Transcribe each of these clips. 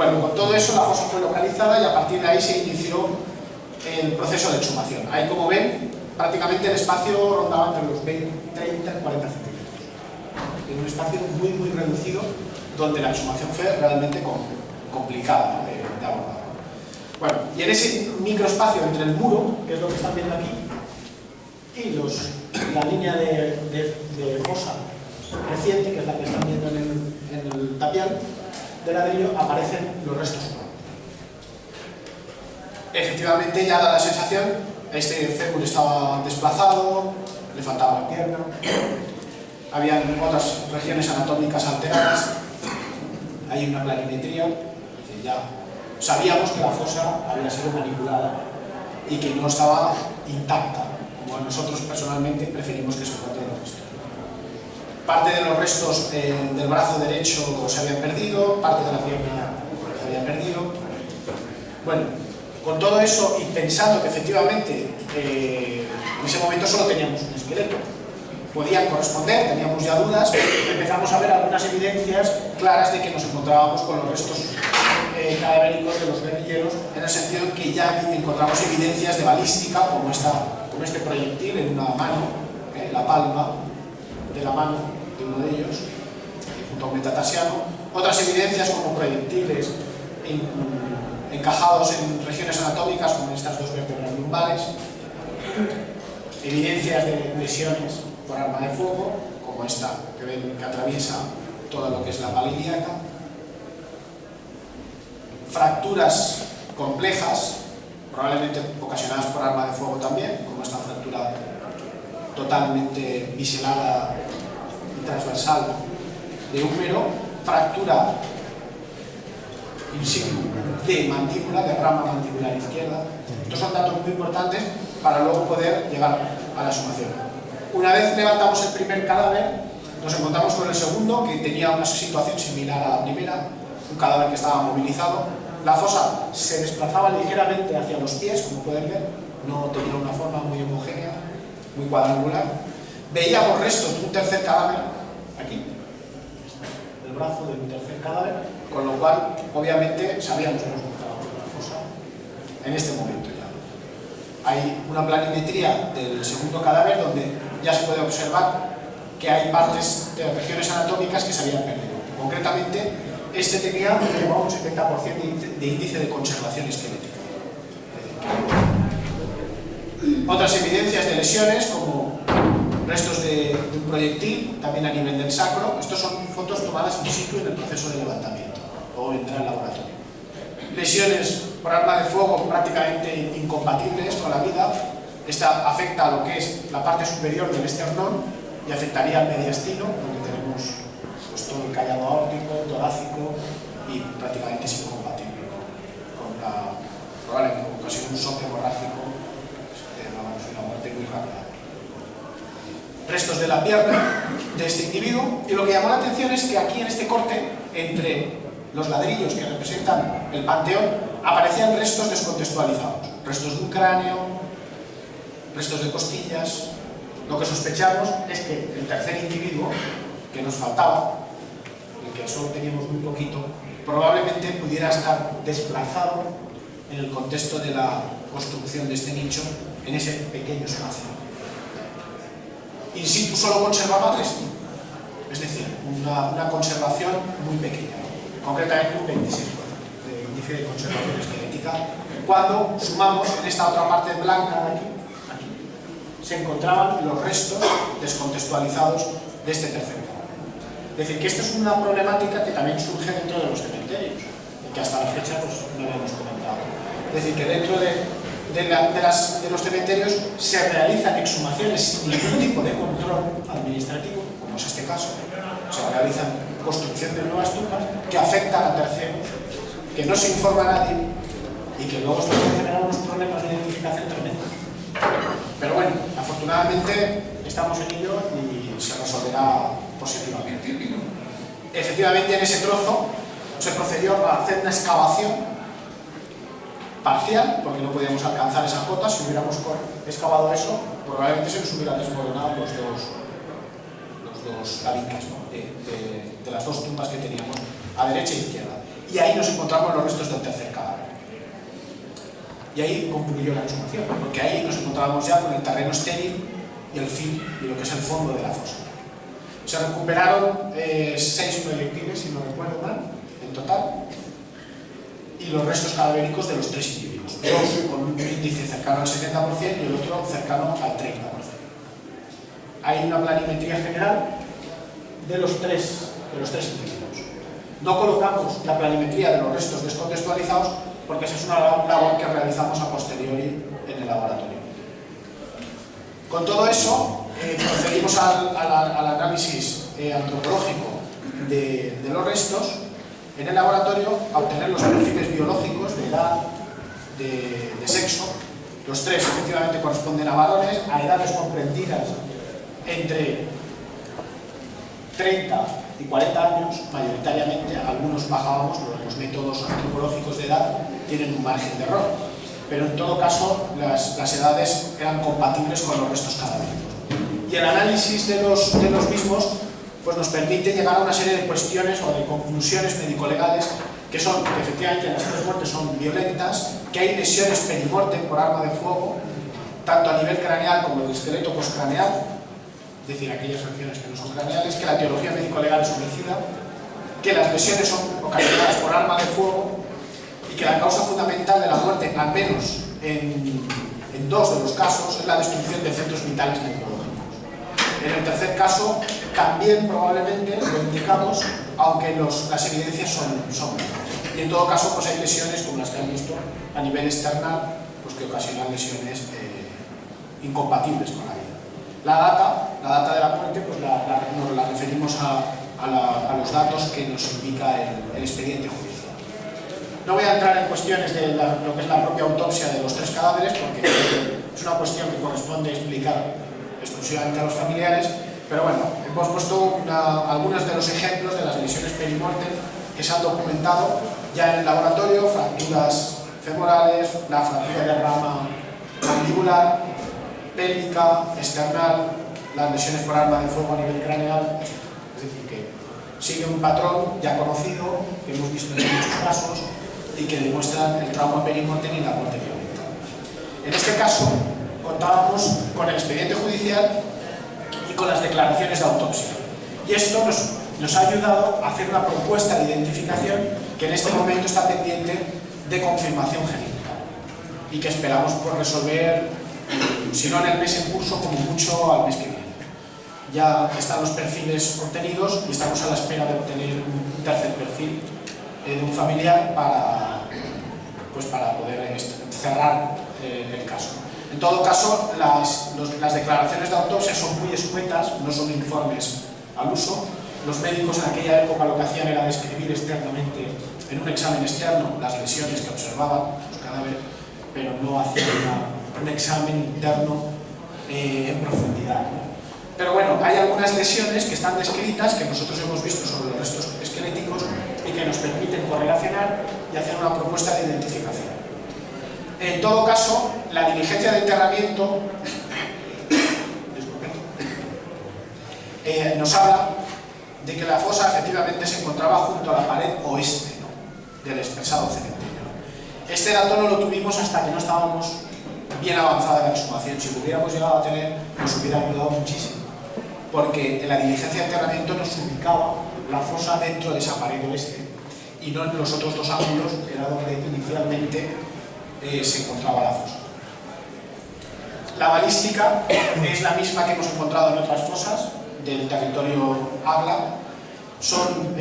Bueno, con todo eso la fosa fue localizada y a partir de ahí se inició el proceso de exhumación. Ahí, como ven, prácticamente el espacio rondaba entre los 20, 30 y 40 centímetros. En un espacio muy reducido donde la exhumación fue realmente complicada de abordar. Bueno, y en ese microespacio entre el muro, que es lo que están viendo aquí, y la línea de fosa reciente, que es la que están viendo en el tapial de ladrillo, aparecen los restos humanos. Efectivamente, ya da la sensación, este fémur estaba desplazado, le faltaba la pierna, había otras regiones anatómicas alteradas, hay una planimetría, es decir, ya sabíamos que la fosa había sido manipulada y que no estaba intacta, como nosotros personalmente preferimos que se encuentren los restos. Parte de los restos del brazo derecho se habían perdido, parte de la pierna se había perdido. Bueno, con todo eso y pensando que efectivamente en ese momento solo teníamos un esqueleto, podían corresponder, teníamos ya dudas, empezamos a ver algunas evidencias claras de que nos encontrábamos con los restos cadavéricos de los guerrilleros, en el sentido en que ya encontramos evidencias de balística, como este proyectil en una mano, en la palma de la mano de uno de ellos, junto a un metatarsiano, otras evidencias como proyectiles encajados en regiones anatómicas como en estas dos vértebras lumbares, evidencias de lesiones por arma de fuego, como esta que ven que atraviesa todo lo que es la pala ilíaca, fracturas complejas, probablemente ocasionadas por arma de fuego también, como esta fractura totalmente biselada y transversal de húmero, fractura in situ de mandíbula, de rama mandibular izquierda. Estos son datos muy importantes para luego poder llegar a la exhumación. Una vez levantamos el primer cadáver, nos encontramos con el segundo, que tenía una situación similar a la primera, un cadáver que estaba movilizado. La fosa se desplazaba ligeramente hacia los pies, como pueden ver, no tenía una forma muy homogénea, muy cuadrangular. Veíamos restos de un tercer cadáver, aquí, el brazo de un tercer cadáver, con lo cual, obviamente, sabíamos que nos encontrábamos en la fosa en este momento ya. Hay una planimetría del segundo cadáver donde ya se puede observar que hay partes de regiones anatómicas que se habían perdido. Concretamente, este tenía un 70% de índice de conservación esquelética. Otras evidencias de lesiones, como restos de un proyectil, también a nivel del sacro. Estos son fotos tomadas in situ en el proceso de levantamiento o entrar al laboratorio. Lesiones por arma de fuego prácticamente incompatibles con la vida. Esta afecta a lo que es la parte superior del esternón y afectaría al mediastino, donde tenemos pues, todo el callado aórtico, torácico, y prácticamente es incompatible con la probable ocasión de un shock hemorrágico, una muerte muy rápida. Restos de la pierna de este individuo, y lo que llamó la atención es que aquí en este corte, entre los ladrillos que representan el panteón, aparecían restos descontextualizados, restos de un cráneo, restos de costillas. Lo que sospechamos es que el tercer individuo que nos faltaba, el que solo teníamos muy poquito, probablemente pudiera estar desplazado en el contexto de la construcción de este nicho en ese pequeño espacio. In situ solo conservaba resto, es decir, una conservación muy pequeña, concretamente un 26% de índice de conservación esquelética. Cuando sumamos en esta otra parte blanca de aquí, se encontraban los restos descontextualizados de este tercer cadáver. Es decir, que esto es una problemática que también surge dentro de los cementerios, y que hasta la fecha pues, no lo hemos comentado. Es decir, que dentro de los cementerios se realizan exhumaciones sin ningún tipo de control administrativo, como es este caso. Se realizan construcción de nuevas tumbas que afectan a terceros, que no se informa a nadie y que luego esto puede generar unos problemas de identificación tremendos. Pero bueno, afortunadamente estamos en ello y se resolverá positivamente. Efectivamente, en ese trozo se procedió a hacer una excavación parcial, porque no podíamos alcanzar esa cota. Si hubiéramos excavado eso, probablemente se nos hubieran desmoronado los dos tabiques, ¿no? de las dos tumbas que teníamos a derecha e izquierda. y ahí nos encontramos los restos del tercer cadáver. Y ahí concluyó la exhumación, porque ahí nos encontrábamos ya con el terreno estéril y el fin y lo que es el fondo de la fosa. Se recuperaron 6 proyectiles, si no recuerdo mal, en total, y los restos cadavéricos de los 3 individuos, 2 con un índice cercano al 70% y el otro cercano al 30%. Hay una planimetría general de los tres individuos. No colocamos la planimetría de los restos descontextualizados porque esa es una labor que realizamos a posteriori en el laboratorio. Con todo eso, procedimos al análisis antropológico de los restos en el laboratorio a obtener los perfiles biológicos de edad, de sexo. Los 3 efectivamente corresponden a varones, a edades comprendidas entre 30 y 40 años, mayoritariamente. Algunos bajábamos, los métodos antropológicos de edad tienen un margen de error, pero en todo caso las edades eran compatibles con los restos cadavéricos. Y el análisis de los mismos pues nos permite llegar a una serie de cuestiones o de conclusiones médico-legales que son que efectivamente las 3 muertes son violentas, que hay lesiones perimortem por arma de fuego, tanto a nivel craneal como el esqueleto postcraneal, es decir, aquellas acciones que no son craneales, que la etiología médico-legal es homicida, que las lesiones son ocasionadas por arma de fuego y que la causa fundamental de la muerte, al menos en 2 de los casos, es la destrucción de centros vitales neurológicos. En el tercer caso, también probablemente lo indicamos, aunque las evidencias son menos. Y en todo caso, pues hay lesiones como las que han visto a nivel external, pues que ocasionan lesiones incompatibles con la vida. La data de la muerte, pues nos la referimos a los datos que nos indica el expediente judicial. No voy a entrar en cuestiones de lo que es la propia autopsia de los 3 cadáveres, porque es una cuestión que corresponde explicar exclusivamente a los familiares, pero bueno, hemos puesto algunos de los ejemplos de las lesiones perimortem que se han documentado ya en el laboratorio: fracturas femorales, la fractura de rama mandibular, pélvica, external, las lesiones por arma de fuego a nivel craneal. Es decir, que sigue un patrón ya conocido, que hemos visto en muchos casos y que demuestran el trauma perimortem y la muerte violenta. En este caso, contábamos con el expediente judicial y con las declaraciones de autopsia. Y esto nos ha ayudado a hacer una propuesta de identificación que en este momento está pendiente de confirmación genética y que esperamos por resolver, si no en el mes en curso, como mucho al mes que viene. Ya están los perfiles obtenidos y estamos a la espera de obtener un tercer perfil de un familiar para poder cerrar el caso. En todo caso, las declaraciones de autopsia son muy escuetas, no son informes al uso. Los médicos en aquella época lo que hacían era describir externamente, en un examen externo, las lesiones que observaban los cadáveres, pero no hacían un examen interno en profundidad. Pero bueno, hay algunas lesiones que están descritas, que nosotros hemos visto sobre los restos esqueléticos y que nos permiten correlacionar y hacer una propuesta de identificación. En todo caso, la diligencia de enterramiento nos habla de que la fosa efectivamente se encontraba junto a la pared oeste, ¿no?, del expresado cementerio. Este dato no lo tuvimos hasta que no estábamos bien avanzada la exhumación. Si lo hubiéramos llegado a tener, nos hubiera ayudado muchísimo, porque en la diligencia de enterramiento nos ubicaba la fosa dentro de esa pared oeste y no en los otros 2 ángulos, que era donde inicialmente se encontraba la fosa. La balística es la misma que hemos encontrado en otras fosas del territorio Agla. Son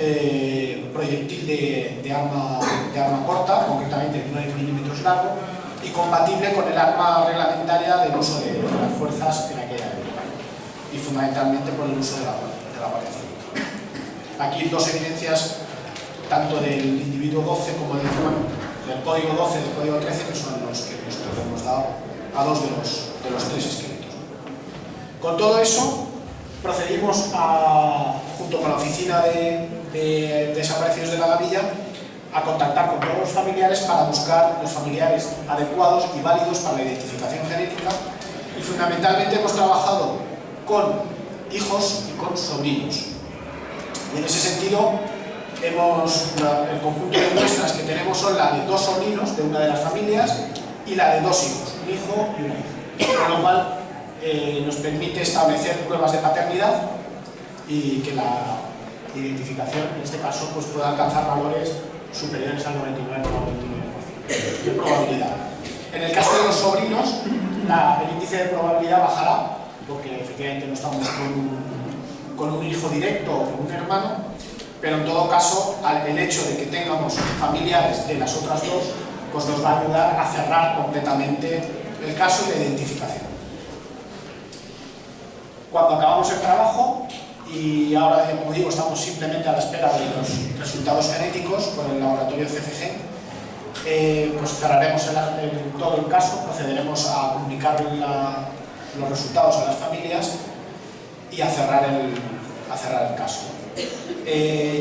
proyectil de arma corta, concretamente de 9 milímetros largo, y compatible con el arma reglamentaria del uso de las fuerzas en aquella época, y fundamentalmente por el uso de la Guardia Civil. Aquí 2 evidencias, tanto del individuo 12 como del código 12 y del código 13, que son los que nosotros hemos dado a 2 de los 3 esqueletos. Con todo eso, procedimos junto con la oficina de desaparecidos de la Gavilla a contactar con todos los familiares para buscar los familiares adecuados y válidos para la identificación genética, y fundamentalmente hemos trabajado con hijos y con sobrinos. Y en ese sentido El conjunto de muestras que tenemos son la de 2 sobrinos de una de las familias y la de 2 hijos, un hijo y una hija. Con lo cual nos permite establecer pruebas de paternidad y que la identificación, en este caso, pues pueda alcanzar valores superiores al 99,99% de probabilidad. En el caso de los sobrinos, el índice de probabilidad bajará, porque efectivamente no estamos con un hijo directo o con un hermano, pero en todo caso, el hecho de que tengamos familiares de las otras dos, pues nos va a ayudar a cerrar completamente el caso y la identificación. Cuando acabamos el trabajo, y ahora, como digo, estamos simplemente a la espera de los resultados genéticos con el laboratorio CCG, pues cerraremos todo el caso, procederemos a comunicar los resultados a las familias y a cerrar el caso.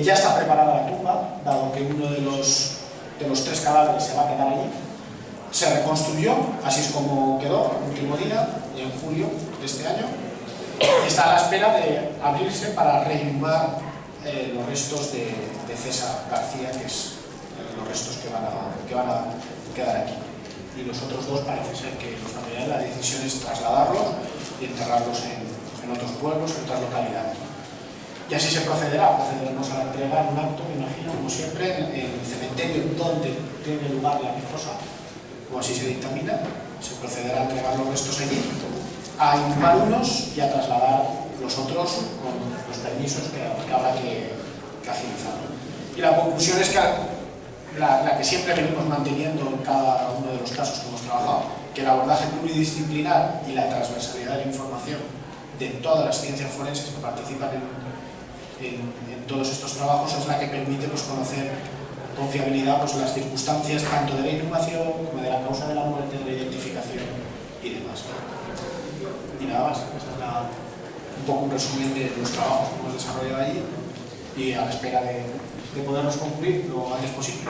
Ya está preparada la tumba, dado que uno de los 3 cadáveres se va a quedar allí. Se reconstruyó, así es como quedó el último día, en julio de este año. Está a la espera de abrirse para reinhumar los restos de César García, que es los restos que van a quedar aquí. Y los otros 2 parece ser que los familiares, la decisión es trasladarlos y enterrarlos en otros pueblos, en otras localidades. Y así se procederemos a entregar un acto, me imagino, como siempre, en el cementerio donde tiene lugar la nefosa, o así se dictamina, se procederá a entregar los restos allí, a inhumar unos y a trasladar los otros con los permisos que habrá que agilizar. Y la conclusión es que la que siempre venimos manteniendo en cada uno de los casos que hemos trabajado, que el abordaje pluridisciplinar y la transversalidad de la información de todas las ciencias forenses que participan en todos estos trabajos es la que permite pues, conocer con fiabilidad pues, las circunstancias tanto de la inhumación como de la causa de la muerte, de la identificación y demás. Y nada más, ese es un poco un resumen de los trabajos que hemos desarrollado allí y a la espera de poderlos concluir lo antes posible.